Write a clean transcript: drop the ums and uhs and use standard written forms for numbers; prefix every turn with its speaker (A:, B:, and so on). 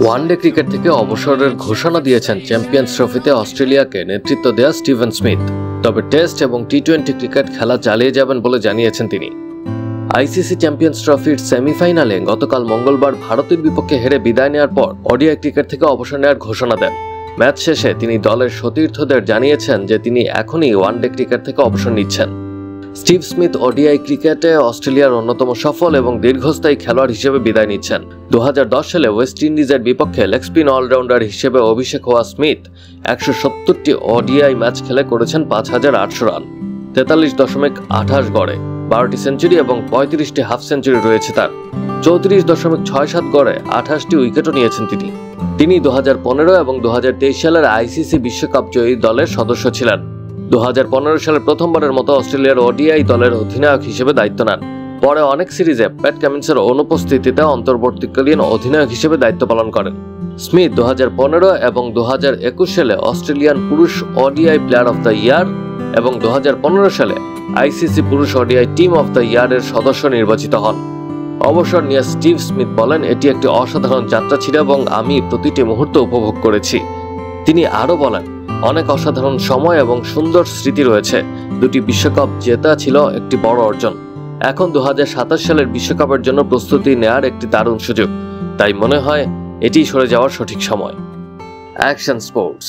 A: One day cricket থেকে অবসরের ঘোষণা দিয়েছেন চ্যাম্পিয়ন্স ট্রফিতে অস্ট্রেলিয়াকে নেতৃত্ব দেয়া স্টিভেন স্মিথ। তবে টেস্ট এবং টি-20 ক্রিকেট খেলা চালিয়ে যাবেন বলে জানিয়েছেন তিনি। আইসিসি চ্যাম্পিয়ন্স ট্রফির সেমিফাইনালে গতকাল মঙ্গলবার ভারতের বিপক্ষে হেরে বিদায় নেওয়ার পর ওডিআই ক্রিকেট থেকে অবসর নেওয়ার ঘোষণা দেন। ম্যাচ শেষে তিনি দলের সতীর্থদের জানিয়েছেন যে তিনি এখনই ওয়ানডে ক্রিকেট থেকে অবসর নিচ্ছেন। স্টিভ স্মিথ ওডিআই ক্রিকেটে অস্ট্রেলিয়ার অন্যতম সফল এবং দীর্ঘস্থায়ী খেলোয়াড় হিসেবে বিদায় নিচ্ছেন। 2010 সালে ওয়েস্ট ইন্ডিজের বিপক্ষে লেগ স্পিন অলরাউন্ডার হিসেবে অভিষেক হওয়া স্মিথ 170টি ওডিআই ম্যাচ খেলে করেছেন 5800 রান, 43.28 গড়ে, 12টি সেঞ্চুরি এবং 35টি হাফ সেঞ্চুরি রয়েছে তার। 34.67 গড়ে 28টি উইকেটও নিয়েছেন তিনি 2015 এবং 2023 সালের আইসিসি বিশ্বকাপ জয়ী দলের সদস্য ছিলেন। 2015 সালে প্রথমবারের মতো অস্ট্রেলিয়ার ওডিআই দলের অধিনায়ক হিসেবে দায়িত্ব নেন। পরে অনেক সিরিজে প্যাট কামিন্সের অনুপস্থিতিতে অন্তর্বর্তীকালীন অধিনায়ক হিসেবে দায়িত্ব পালন করেন। স্মিথ 2015 এবং 2021 সালে অস্ট্রেলিয়ান পুরুষ ODI player of the year এবং 2015 সালে আইসিসি পুরুষ ওডিআই টিম অফ দ্য ইয়ারের সদস্য নির্বাচিত হন। অবসর নিয়ে স্টিভ স্মিথ বলেন, এটি একটি অসাধারণ যাত্রা ছিল এবং আমি প্রতিটি মুহূর্ত উপভোগ করেছি। তিনি আরও বলেন, অনেক অসাধারণ সময় এবং সুন্দর স্মৃতি রয়েছে। 2টি বিশ্বকাপ জেতা ছিল একটি বড় অর্জন। এখন 2027 সালের বিশ্বকাপের জন্য প্রস্তুতি নেয়ার একটি দারুণ সুযোগ। তাই মনে হয় এটি সরে যাওয়ার সঠিক সময়। Action sports.